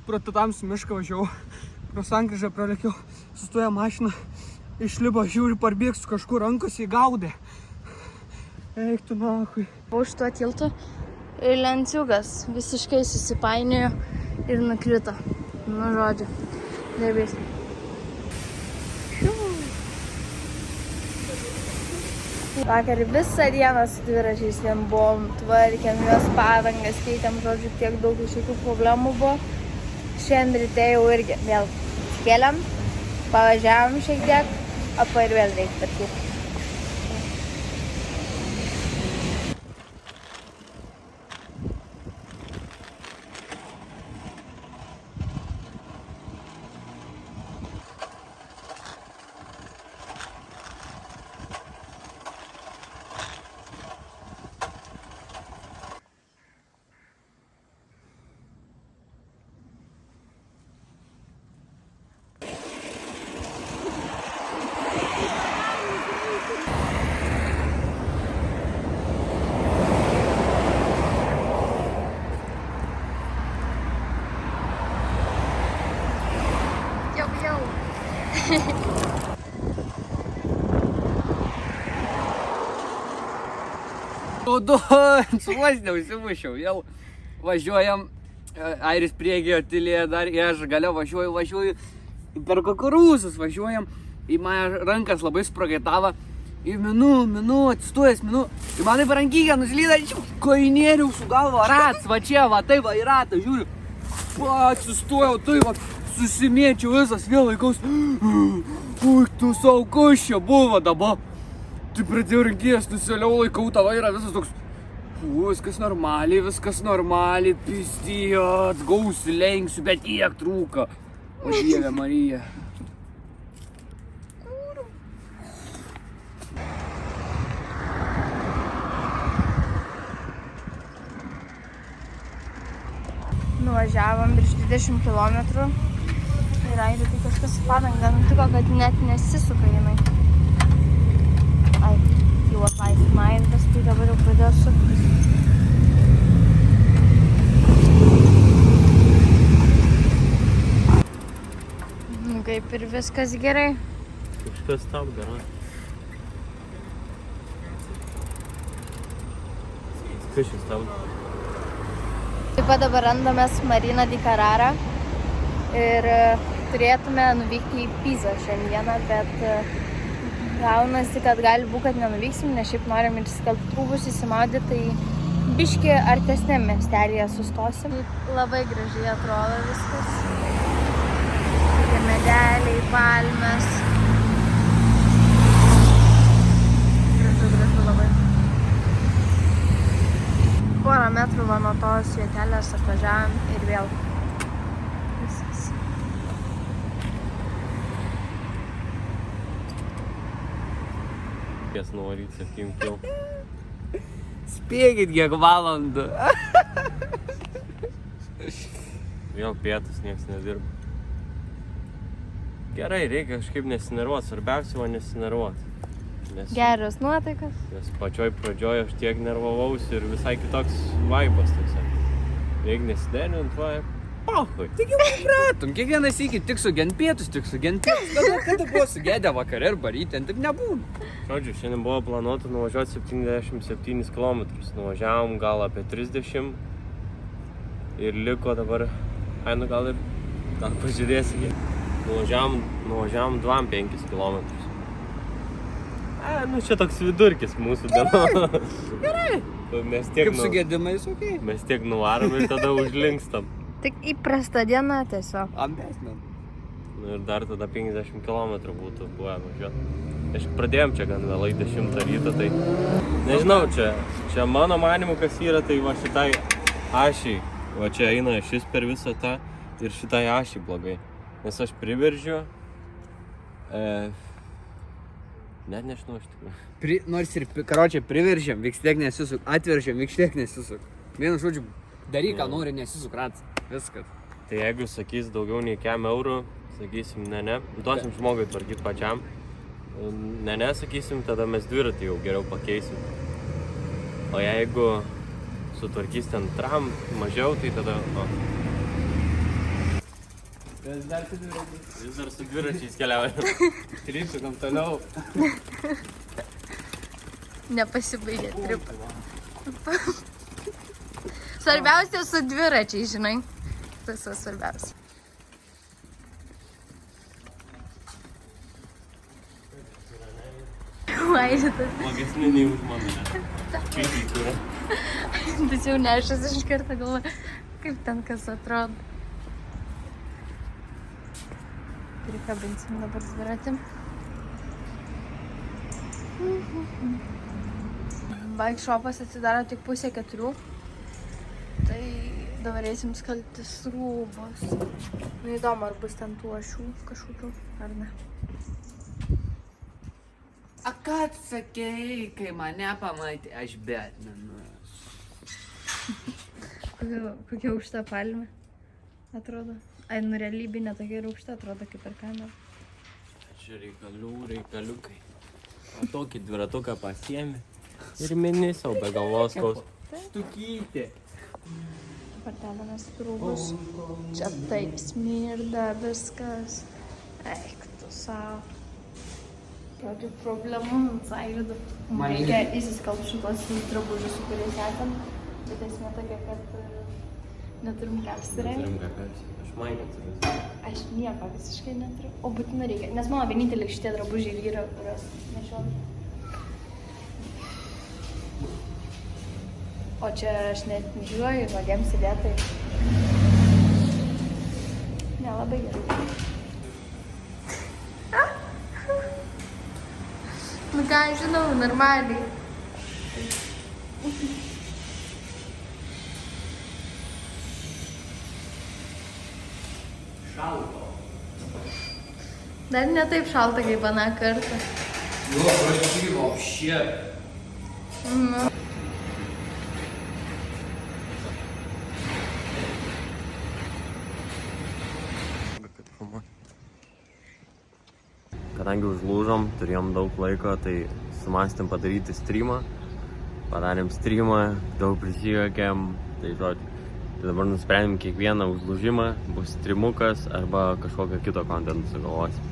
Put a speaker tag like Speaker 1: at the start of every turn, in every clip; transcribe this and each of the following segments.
Speaker 1: Pro tamsų mišką važiavau, pro sankryžą pralėkiau, sustoja mašina, išlipo, žiūri, parbėgsiu kažkur, rankos įgaudė. Eik tu nahui.
Speaker 2: Už tuo tiltu ir lenciugas visiškai susipainiojo ir nukrito. Nu, žodžiu, darbės. Vakar visą dieną su dviračiais vien buvom, tvarkėm juos padangas, keitėm, žodžiu, tiek daug kažkokių problemų buvo. Šiandien ryte jau irgi vėl kėlėm, pavažiavom šiek tiek, ir vėl reikia tvarkyti.
Speaker 3: Sulasniau, įsimušiau, vėl važiuojam, Airis priekyje tylėjo dar, aš galiu važiuoju, per kukurūzus važiuojam, į mane rankas labai spragaitavo, į minu, atsistojęs minu, į mane per rankykę nuslyda, koinėriau su galva, rats, va čia, va tai va į ratą, žiūriu, atsistojau, tai va, susimėčiau visas, vėl laikaus, ui, tu savo, kas čia buvo dabar. Tai pradėjau rankės, nusiliau, laikau tą vairą, visas toks, viskas normaliai, pistijo, atgausiu, lenksiu, bet tiek trūka. O Dieve Marija.
Speaker 2: Nuvažiavom virš 20 kilometrų ir Airiui tai kažkas padangą nutiko, kad net nesisuka jinai. Jau atlaisvė Airis, tai dabar jau pradėjo suktis. Nu, kaip ir viskas gerai.
Speaker 4: Kažkas tau gerai. Kas šis tau?
Speaker 2: Taip pat dabar randamės Marina di Carrara ir turėtume nuvykti į Pizą šiandieną, bet gaunasi, kad gali būt, kad nenuvyksim, nes šiaip norim ir skalbti rūbus, įsimaudyti, tai biški artesniam miestelėje sustosim. Labai gražiai atrodo viskas. Tokie medeliai, palmės. Gražu labai. Porą metrų va nuo tos vietelės atvažiavom ir vėl viskas.
Speaker 4: Kas norit, sakykim, jau.
Speaker 3: Spėkit, kiek valandų.
Speaker 4: Vėl pietus nieks nedirba. Gerai, reikia kažkaip nesinervuoti, svarbiausia va nesinervuoti.
Speaker 2: Geras nuotaikas.
Speaker 4: Nes pačioj pradžioj aš tiek nervavausi ir visai kitoks vaibas toks. Reikia nesiderinant, va, pahui.
Speaker 3: Tik jau pratum, kiekvieną sykį tik sugent pietus. Kada buvo sugėdę vakare ir baryti, taip nebūna.
Speaker 4: Žodžiu, šiandien buvo planuota nuvažiuoti 77 km. Nuvažiavom gal apie 30 ir liko dabar, gal pažiūrėsim. Nuvažiavom 2-5 km. Nu čia toks vidurkis mūsų dieno.
Speaker 3: Gerai.
Speaker 4: Kaip
Speaker 3: sugėdimais, okei.
Speaker 4: Mes tiek nuvarom ir tada užlinkstam.
Speaker 2: Tik įprasta diena tiesiog.
Speaker 3: Ambesnė.
Speaker 4: Ir dar tada 50 km būtų buvę važiuoti. Aš pradėjom čia gan vėlai 10 ryto, tai nežinau, čia mano manimu kas yra, tai va šitai ašiai, va čia eina šis per visą tą ir šitai ašiai blogai. Nes aš priveržiu, net nežinau iš tikrųjų.
Speaker 3: Nors ir, karočią, priveržėm, vikštiek nesisuk, atveržėm, vikštiek nesisuk. Vienu žodžiu, daryk, ką nori, nesisuk rats, viskas.
Speaker 4: Tai jeigu sakys daugiau nei kem eurų, sakysim ne, duosim žmogui tvarkyti pačiam. Ne, sakysim, tada mes dviratį jau geriau pakeisim. O jeigu sutvarkys ten tram mažiau, tai tada
Speaker 3: Vis dar su dviračiais.
Speaker 4: Vis dar su dviračiais keliauja.
Speaker 3: Tripsukam toliau.
Speaker 2: Nepasibaigė trip. Svarbiausia su dviračiai, žinai. Tas svarbiausia. Vaidytas.
Speaker 4: Blogesnė nei už mano, ne? Kaip įkūrė.
Speaker 2: Tas jau nešas iš karto galvoju, kaip ten kas atrodo. Prikabinsim dabar dviratį. Bike-shopas atsidaro tik 3:30. Tai dabar eisim skalbtis rūbus. Neįdomu, ar bus ten tų ašių kažkokių, ar ne.
Speaker 3: A ką sakei, kai mane pamatė, aš Batmanu.
Speaker 2: Kokia aukšta palmė atrodo. Ai, nu realybė netokia ir aukšta atrodo kaip per kamerą.
Speaker 4: Čia reikaliukai. O tokį dviratuką pasiemi ir mini sau be galvos kaus.
Speaker 3: Stukytė.
Speaker 2: Partelėmės rūbus. Čia taip smirda viskas. Eik tu savo. Tokių problemų Airidu.
Speaker 3: Man
Speaker 2: Reikia įsiskalbti šitos drabužius, su kuriais esam. Bet esmė tokia, kad neturim ką apsirengti.
Speaker 4: Turim ką persi. Aš maikę turiu.
Speaker 2: Aš nieko visiškai neturiu. O būtinai reikia. Nes mano vienintelė šitie drabužiai vyra, kuriuos nešioju. O čia aš net nežiūriu, vagėm sėdėtai. Nelabai gerai. Nu ką, žinau, normaliai.
Speaker 3: Šalto.
Speaker 2: Dar ne taip šalta kaip aną kartą.
Speaker 3: Jo, prašy, вообще.
Speaker 2: Nu.
Speaker 4: Kadangi užlūžom, turėjom daug laiko, tai sumastėm padaryti streamą. Padarėm streamą, daug prisijuokėm, tai žodžiu. Tai dabar nusprendėm kiekvieną užlūžimą, bus streamukas arba kažkokio kito kontentą sugalvosim.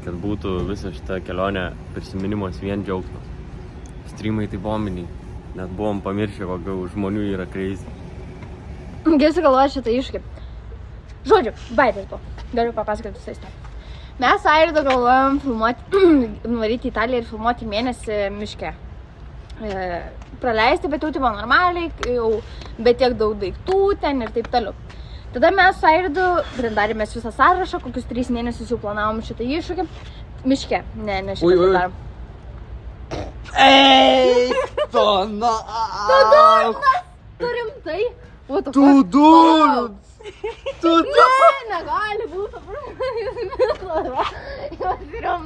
Speaker 4: Kad būtų visa šita kelionė prisiminimas vien džiaugsmas. Streamai tai bombiniai, net buvom pamiršę, kokių žmonių yra crazy.
Speaker 2: Gerai sugalvoju šitą iššūkį. Žodžiu, baitas buvo. Galiu papasakoti visą istoriją. Mes su Airidu galvojom nuvaryti į Italiją ir filmuoti mėnesį miške. Praleisti, bet jau tai buvo normaliai, jau be tiek daug daiktų ten ir taip toliau. Tada mes su Airidu darėmės visą sąrašą, kokius 3 mėnesius jau planavom šitą iššūkį. Miške, ne šitą darom.
Speaker 3: Eik, to na.
Speaker 2: Tu durnas! Tu rimtai?
Speaker 3: Tu durnas!
Speaker 2: Ne, negali būti.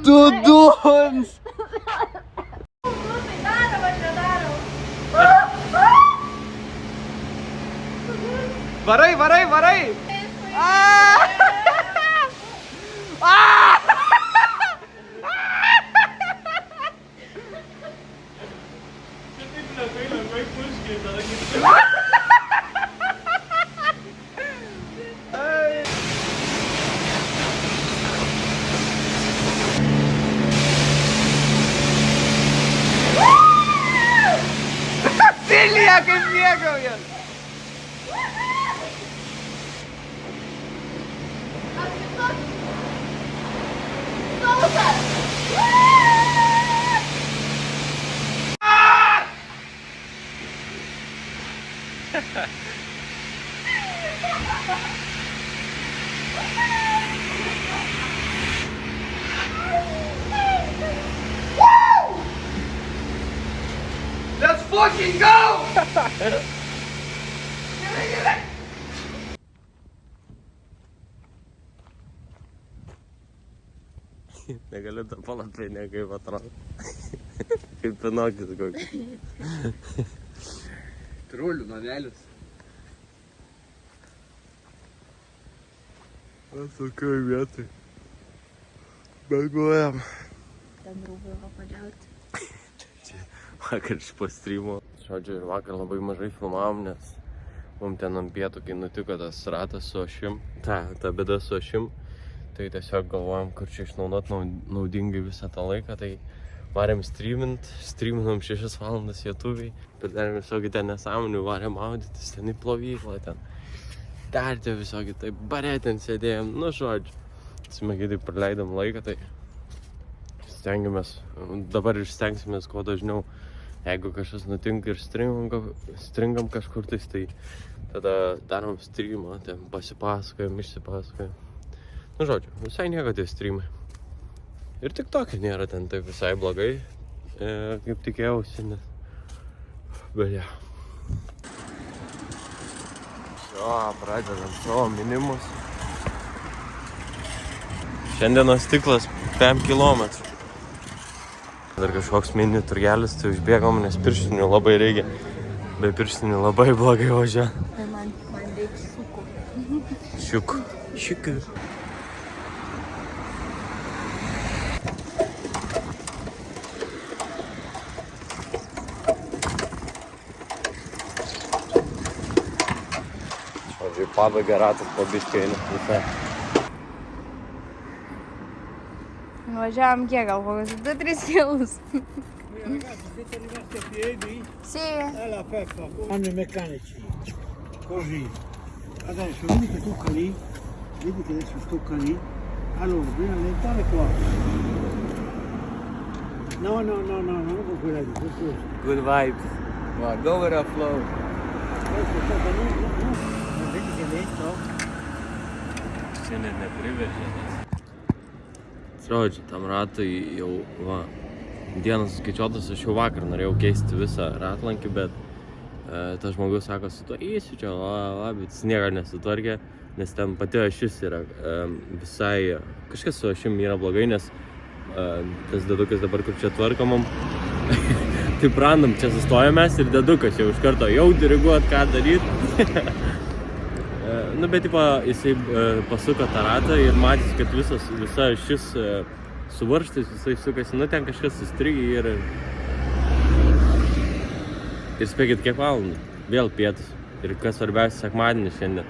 Speaker 3: Tu durnas!
Speaker 2: Tai darom, aš nedarom.
Speaker 3: Varai, varai, varai! Silija, kaip mėgaujas! Let's fucking go!
Speaker 4: Negaliu tą palapinę kaip atrodo. Kaip Pinokis kokį.
Speaker 3: Trulių namelis.
Speaker 4: Tokioj vietoj. Bėguojam.
Speaker 2: Ten rūbai padžiauti.
Speaker 4: Vakar iš po streamo. Žodžiu, ir vakar labai mažai filmavom, nes mums ten ant pietų, kai nutiko tas ratas su ašim. Ta bėda su ašim. Tai tiesiog galvojom, kur čia išnaudot naudingai visą tą laiką, tai varėm streaminom 6 valandas lietuviai, pridarėm visokių ten nesąmonių, varėm maudytis, ten į plovyklą, ten dartė visokių, tai bare ten sėdėjom, nu žodžiu. Smagiai taip praleidom laiką, tai stengiamės, dabar ir stengsimės kuo dažniau, jeigu kažkas nutinka ir stringam kažkur tais, tai tada darom streamą, ten pasipasakojam, išsipasakojam. Nu žodžiu, visai nieko tie streamai. Ir tik tokia nėra ten taip visai blogai, kaip tikėjausi, nes... Bet ja. Pradedam savo minimus. Šiandienos tiklas 5 kilometrų. Dar kažkoks mini turgelis, tai užbėgom, nes pirštinių labai reikia. Be pirštinių labai blogai važia.
Speaker 2: Tai man reikia šiukų.
Speaker 4: Šiukų. Pabaiga ratas po biškėnį.
Speaker 2: Važiavam kiek, gal kokius 2-3 kilus. Sì.
Speaker 5: Fanno i meccanici, così. Adesso vedi che tocca lì, vedi che adesso tocca lì. Allora, bisogna allentare qua. No, non con quella lì, con questo.
Speaker 3: Good vibes. Wow, go with the flow.
Speaker 5: Questo sta da noi, vedi che lento?
Speaker 4: Šiandien nepriveržė. Žodžiu, tam ratui jau, dienas suskaičiuotas, aš jau vakar norėjau keisti visą ratlankį, bet tas žmogus sako, sutvarkysiu čia, bet jis nieko nesutvarkė, nes ten pati ašis yra visai, kažkas su ašim yra blogai, nes tas dedukas dabar, kur čia tvarkomam, taip randam, čia sustojamės ir dedukas jau iš karto jau diriguot, ką daryti. Nu, bet jisai pasuko tą ratą ir matys, kad visa šis suvaržtis, jisai sukasi, nu ten kažkas sustrigi ir spėkit kiek valandų, vėl pietus ir kas svarbiausia, sekmadienis šiandien.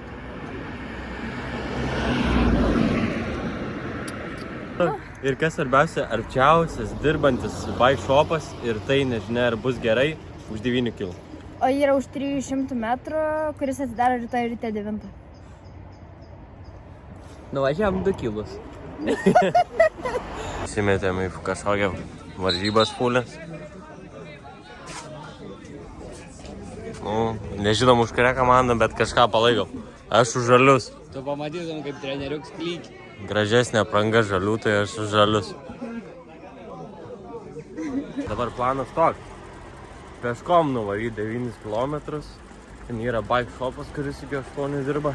Speaker 4: Ir kas svarbiausia, arčiausias dirbantis bike shopas ir tai nežinia, ar bus gerai, už 9 kg.
Speaker 2: O yra už 300 metrų, kuris atsidaro rytoj ryte 9.
Speaker 3: Nuvažiavam 2 kilus.
Speaker 4: Įsimetėm į kažkokią varžybas fulės. Nu, nežinom už kurią komandą, bet kažką palaikom. Aš už žalius.
Speaker 3: Tu pamatytum, kaip treneriuks klyki.
Speaker 4: Gražesnė apranga žalių, tai aš už žalius. Dabar planas toks. Peškom nuvaryti 9 km. Ten yra bike shopas, kuris iki 8 dirba.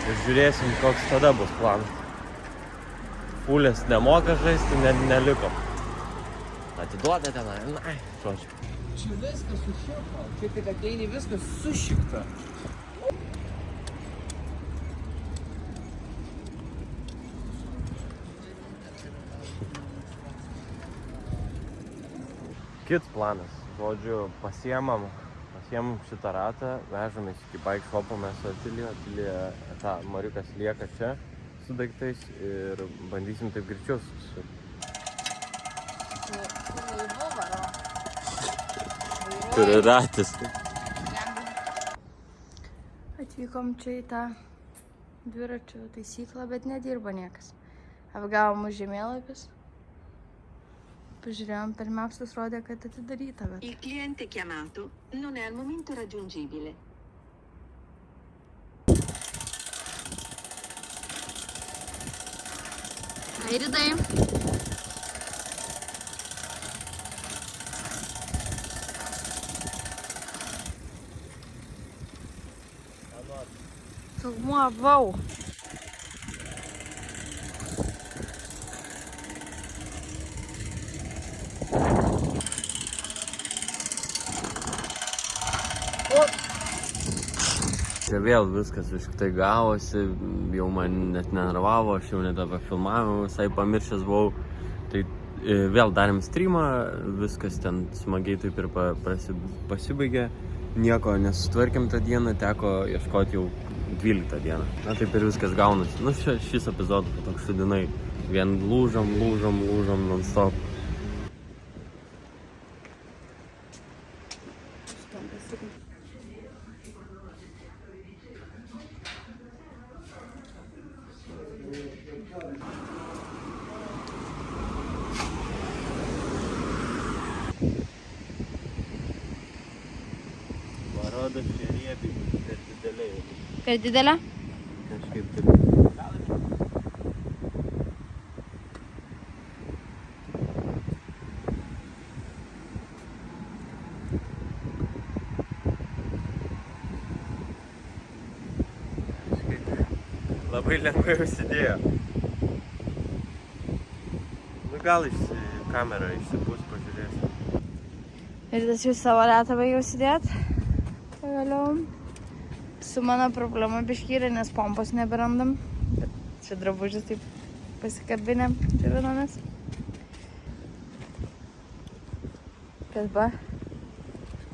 Speaker 4: Ir žiūrėsim, koks tada bus planas. Fulės nemoka žaisti, neliko. Atiduoda tenai, žodžiu.
Speaker 3: Čia viskas sušikta. Čia tik ateini, viskas sušikta.
Speaker 4: Kits planas. Žodžiu, pasiemam šitą ratą, vežamės iki bike shopo, mes su Atilija, ta Mariukas lieka čia su daiktais ir bandysim taip greičiau Turi ratis.
Speaker 2: Atvykom čia į tą dviračių taisyklą, bet nedirba niekas. Apgavom mūsų žemėlapis. Pažiūrėjom per Maps'as, rodė, kad atidaryta, bet...
Speaker 6: Il cliente chiamato non è al momento raggiungibile.
Speaker 2: Airidai. Filmuovau.
Speaker 4: Čia vėl viskas iškai gavosi, jau man net nenervavo, aš jau net apie filmavimą visai pamiršęs buvau. Tai vėl darėm streamą, viskas ten smagiai taip ir pasibaigė. Nieko nesutvarkėm tą dieną, teko ieškoti jau 12 dieną. Na taip ir viskas gaunasi. Nu, šis epizodas toks sudinai. Vien lūžam non-stop. Parodo čia riebiai, per dideliai.
Speaker 2: Per didelė?
Speaker 4: Kažkaip taip. Labai lengvai užsidėjo. Nu gal kamerą išsipūs, pažiūrėsiu.
Speaker 2: Ir tas jūs savo ratą baigiau užsidėt. Pagaliau. Su mano problema biškyrė, nes pompos neberandam. Bet čia drabužis taip pasikabinę čirvinomis. Kas ba?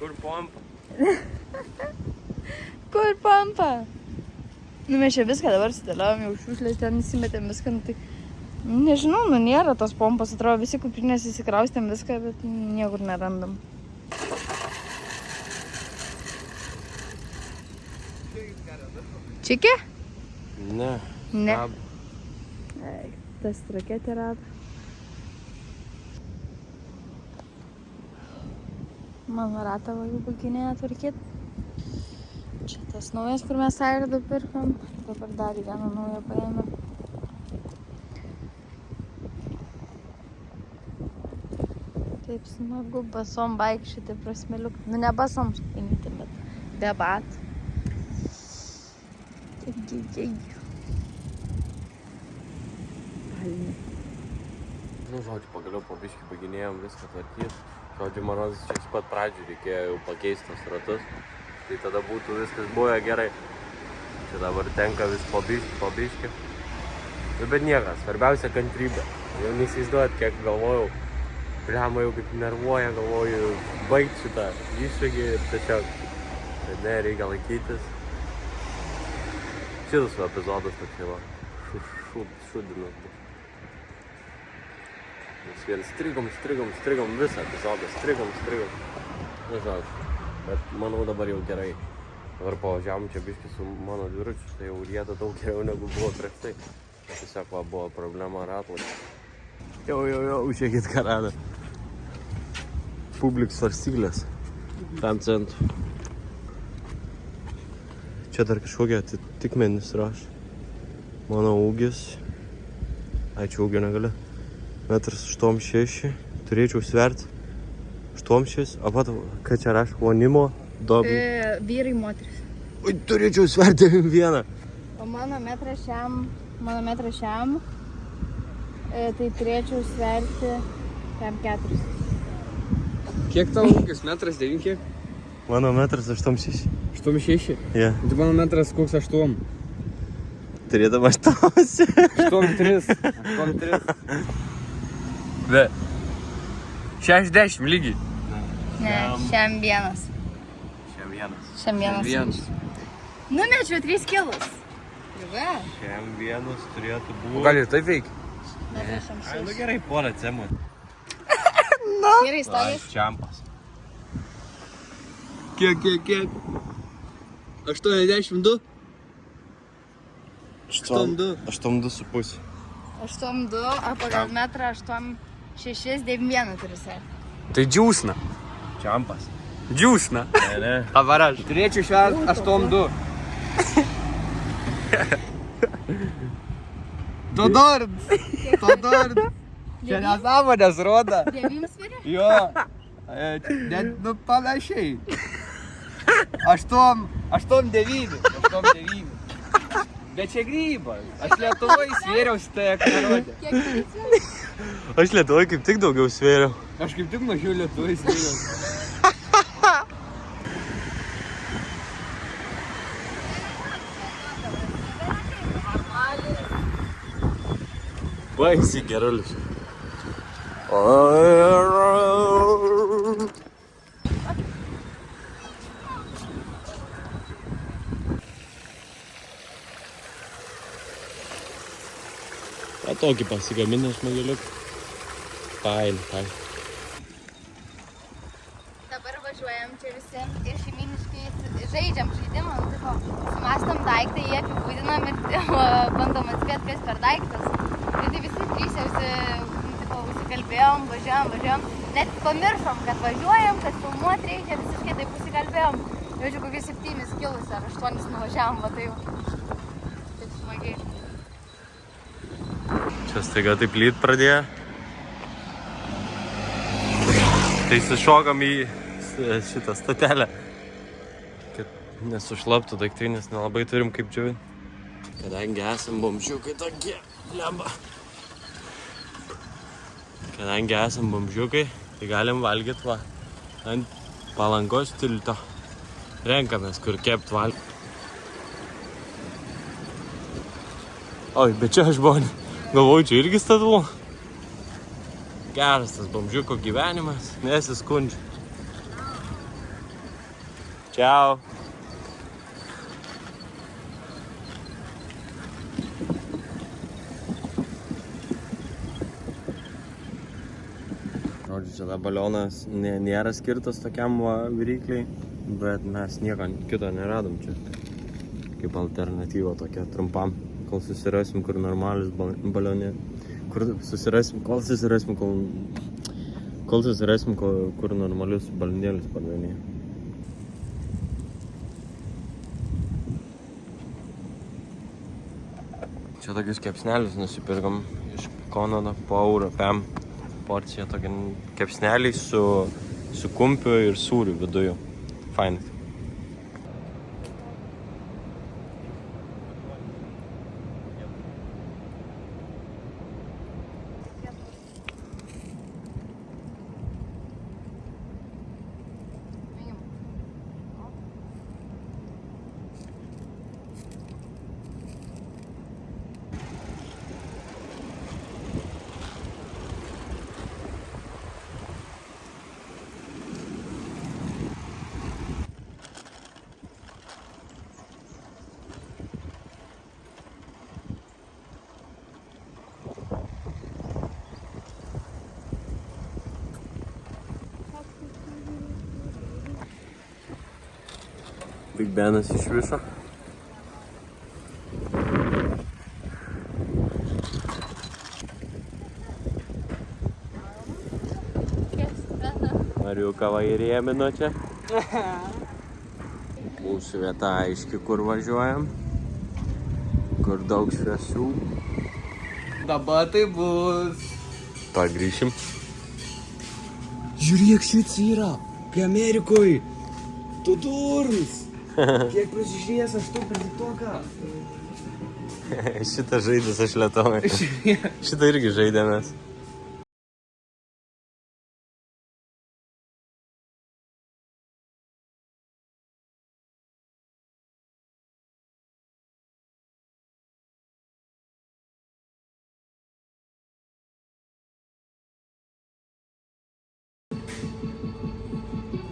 Speaker 4: Kur pompa?
Speaker 2: Kur pompa? Nu, mes čia viską dabar sudėliavom, jau šiuslės ten įsimetėm viską, nu tai... Nežinau, nu nėra tos pompos, atrodo, visi kuprinės įsikraustėm viską, bet niekur nerandam. Čiki?
Speaker 4: Ne.
Speaker 2: Ne.
Speaker 4: Stab.
Speaker 2: Tas raketė rado. Mano ratą va jau baginėje tvarkyti. Čia tas naujas, kur mes airdą pirkom. Dabar dar vieną naują paėmėm. Taip smagu basom vaikščioti prasmeliuk. Nu ne basom skinyti, bet be batų.
Speaker 4: Nu, žodžiu, pagaliau po biškį baginėjom viską tvarkyti. Žodžiu, man rodos, čia iš pat pradžių reikėjo jau pakeisti tos ratus. Tai tada būtų viskas buvę gerai. Čia dabar tenka vis po biškį. Nu, bet niekas, svarbiausia kantrybė. Jau neįsivaizduojat, kiek galvojau. Bliama jau kaip nervuoja, galvoju baigti šitą iššūkį ir tiesiog. Bet ne, reikia laikytis. Šitas epizodas tokia va. Šudinas bus. Mes vien strigom visą epizodą. Strigom. Nežinau. Bet manau dabar jau gerai. Dabar pavažiavom čia biškį su mano dviračiu, tai jau rieda daug geriau negu buvo prieš tai. Tiesiog va, buvo problema ratlai. Jau, žiūrėkit ką rado. Publik svarstyklės. Tam centru. Čia dar kažkokie tikmenys rašo. Mano ūgis. Ačiū ūgio negaliu. 1,86 m. Turėčiau sverti 86, o pat, ką čia rašo, jaunimo, dobi.
Speaker 2: Vyrai, moteris.
Speaker 4: Oi, turėčiau sverti vieną.
Speaker 2: O mano metrą šiam, tai turėčiau sverti tam 4.
Speaker 3: Kiek tavo ūgis? 1,9 kiek?
Speaker 4: Mano 1,86 m.
Speaker 3: 86?
Speaker 4: Yeah.
Speaker 3: Tai mano metras koks 8.
Speaker 4: Turėdama 8.
Speaker 3: 8,3. Be. 60 lygiai.
Speaker 2: Ne, šiam vienas. Šiam vienas. Numečiau 3 kilus. Va.
Speaker 4: Šiam vienas turėtų būti.
Speaker 3: O gal ir taip veikia?
Speaker 4: Ai, nu gerai, porą cemų.
Speaker 2: Gerai, stovės.
Speaker 4: Čiampas.
Speaker 3: Kiek? 82?
Speaker 4: 8,2,5.
Speaker 2: 8,2, o pagal metrą 8,6, 9,1 turi sverti.
Speaker 3: Tai džiūsna.
Speaker 4: Čiampas.
Speaker 3: Džiūsna.
Speaker 4: Ne.
Speaker 3: Avaraž. Turėčiau švęsti 8,2. Todord. Čia nesąmonės rodo.
Speaker 2: 9 sveri?
Speaker 3: Jo. Net, nu, panašiai. 8,9. Bet čia grybas. Aš Lietuvoje svėriausi, tai akarodė.
Speaker 2: Kiek turi sveri?
Speaker 4: Aš Lietuvoje kaip tik daugiau svėriau.
Speaker 3: Aš kaip tik mažiau Lietuvoje svėriausi.
Speaker 4: Baisi gerulis. tokį pasigaminę smageliuką. Fain.
Speaker 2: Dabar važiuojam čia visi ir šeiminiškai žaidžiam žaidimą, tipo, sumastam daiktą, jį apibūdinam ir bandom atspėti, kas per daiktas. Ir tai visi trys jau užsikalbėjom, važiuojam, net pamiršom, kad važiuojam, kad filmuot reikia, visiškai taip užsikalbėjom. Jaučiu, kokius 7 kilus ar 8 nuvažiavam, va tai jau taip smagiai.
Speaker 4: Čia staiga taip lyt pradėjo. Tai sušokam į šitą statelę, kad nesušlaptų daiktai, nes nelabai turim kaip džiovint. Kadangi esam bomžiukai tokie, lemba. Kadangi esam bomžiukai, tai galim valgyti va ant Palangos tilto. Renkamės, kur kept valgyti. Oi, bet čia aš buvau, galvoju, čia irgi statulu. Geras tas bomžiuko gyvenimas, nesiskundžiu. Čiau. Žodžiu, čia ta balionas nėra skirtas tokiam virykliai, bet mes nieko kito neradom čia. Kaip alternatyva tokia trumpam, kol susirasim kur normalius balionė. Kur susirasim, kol susirasim, kur normalius balionėlius pardavinėja. Čia tokius kepsnelius nusipirkom iš Konodo po eurą PM porciją. Tokie kepsneliai su kumpiu ir sūriu viduje. Fainas. Big Benas iš viso. Mariuką va įrėmino čia. Mūsų vieta aiški, kur važiuojam. Kur daug šviesų.
Speaker 3: Dabar tai bus.
Speaker 4: Ta grįšim.
Speaker 3: Žiūrėk, šits yra. Kai Amerikoj. Tu durns. Kiek prisižiūrės aš tu per TikToką.
Speaker 4: Šitą žaidės aš Lietuvai. Šitą irgi žaidėmės.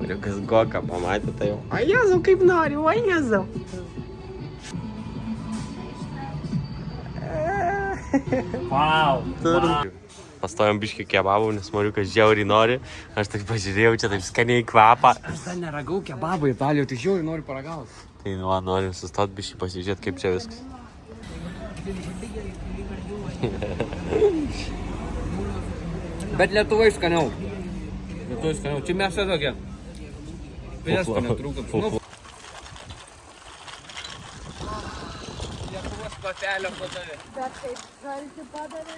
Speaker 4: Mariukas Goką pamatė, tai jau. O Jėzau, kaip nori, o Jėzau.
Speaker 5: Wow!
Speaker 4: Pastojom biškį kebabų, nes Mariukas žiauriai nori. Aš taip pažiūrėjau, čia taip skaniai kvapą.
Speaker 3: Aš dar neragau kebabą Italijoje, tai žiauriai noriu paragauti.
Speaker 4: Tai nu, norim sustot biškį pasižiūrėti, kaip čia viskas.
Speaker 3: Bet Lietuvai skaniau. Lietuvai skaniau. Čia mes čia tokie. Prieskonio trūkam. Lietuvos patelio padavė.
Speaker 2: Bet kaip žalti padarė.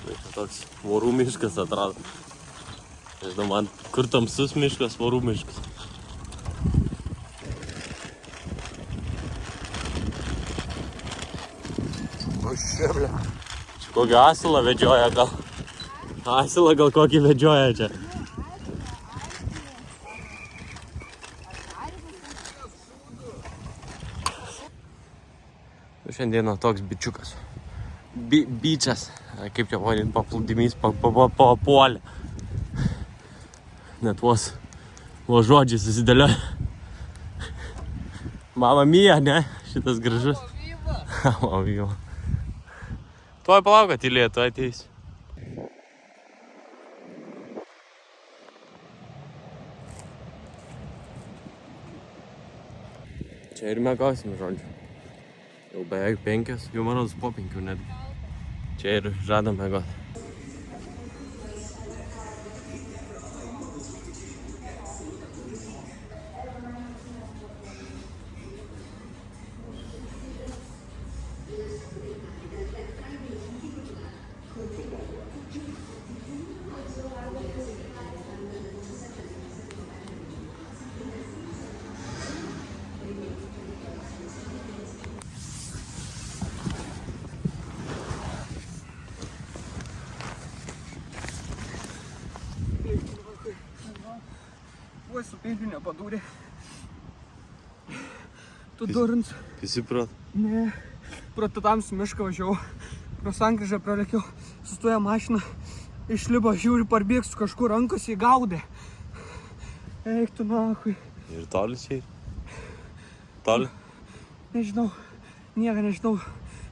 Speaker 4: Tai toks vorų miškas atrado. Nežinau, man kur tamsus miškas, vorų miškas. O šeblė. Čia kokį asilą vedžioja gal. Asilą gal kokį vedžioja čia. Šiandieną toks bičiukas. Bičas. Kaip čia vadinti, paplūdimys papuolė. Net vos žodžiai susidėlioja. Mama mia, ne? Šitas gražus. Mama vyva. Tuoj palauk, kad tylėtų ateis. Čia ir mėgausim, žodžiu. Jau beveik 5, jau manau po 5 netgi. Čia ir žadam mėgauti.
Speaker 1: Oi, su peiliu nepadūrė. Tu durins.
Speaker 4: Įsiprat.
Speaker 1: Ne. Pro tamsų mišką važiavau. Pro sankryžą pralekiau. Sustoja mašina. Išlipo, žiūri, parbėgsiu kažkur, rankose įgaudė. Eik tu nahui.
Speaker 4: Ir toli čia? Toli?
Speaker 1: Nežinau. Nieko nežinau.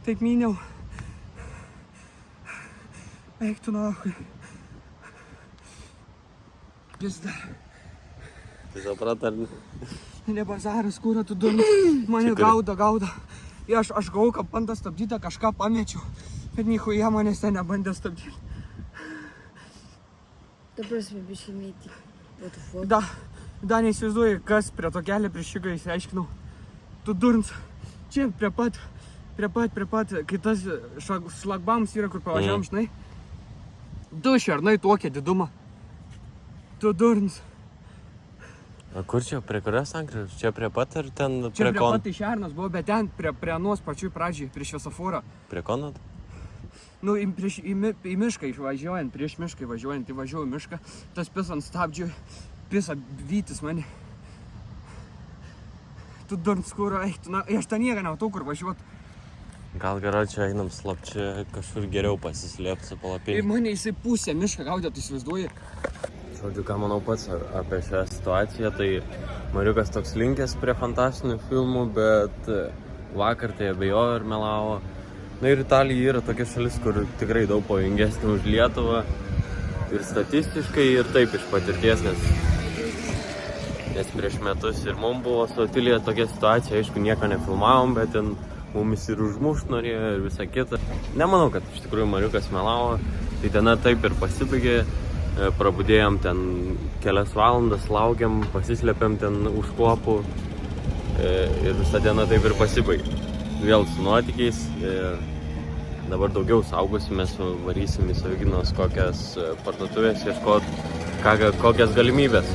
Speaker 1: Taip myniau. Eik tu nahui. Pizda.
Speaker 4: Tai suprat, ar ne?
Speaker 1: Ne bazaras, kur tu durnis. Mane gauda. Ir aš gavau, kad bandė stabdyti, kažką pamečiau. Bet nichuja manęs ten nebandė stabdyti.
Speaker 2: Ta prasme, biškai mėti. What the fuck?
Speaker 1: Da neįsivaizduoju, kas prie to kelio prieš šigą įsiaiškinau. Tu durns. Čia prie pat, kai tas šlagbams yra, kur pavažiavam, žinai. Du šernai tokie didumą. Tu durns.
Speaker 4: O kur čia, prie kurios sankryžos? Čia prie pat ar ten
Speaker 1: Čia
Speaker 4: prie
Speaker 1: prie
Speaker 4: kon?
Speaker 1: pat tai šernas buvo, bet ten prie nuos pačių pradžiai, prieš šviesoforą.
Speaker 4: Prie kono?
Speaker 1: Nu, į mišką išvažiuojant, prieš mišką važiuojant, įvažiuoju į mišką, tas pis ant stabdžių, pisa vytis mane. Tu durns kur, aš ten nieko nematau, kur važiuot.
Speaker 4: Gal gerai čia einam slapčia kažkur geriau pasislėpti su
Speaker 1: Ir
Speaker 4: palapinė.
Speaker 1: mane jisai pusę mišką gaudė, tu įsivaizduoji.
Speaker 4: Žodžiu, ką manau pats apie šią situaciją, tai Mariukas toks linkęs prie fantastinių filmų, bet vakar tai abejojo ir melavo. Na ir Italija yra tokia šalis, kur tikrai daug pavojingesnė už Lietuvą. Ir statistiškai, ir taip iš patirties, nes prieš metus ir mums buvo su Otilija tokia situacija, aišku, nieko nefilmavom, bet ten mumis ir užmušt norėjo ir visa kita. Nemanau, kad iš tikrųjų Mariukas melavo, tai diena taip ir pasibaigė. Prabudėjom ten kelias valandas, laukiam, pasislėpiam ten už kuopų ir visą dieną taip ir pasibaigė. Vėl su nuotykiais, dabar daugiau saugosimės, varysim į Savigynos kokias parduotuvės, ieškot kokias galimybės.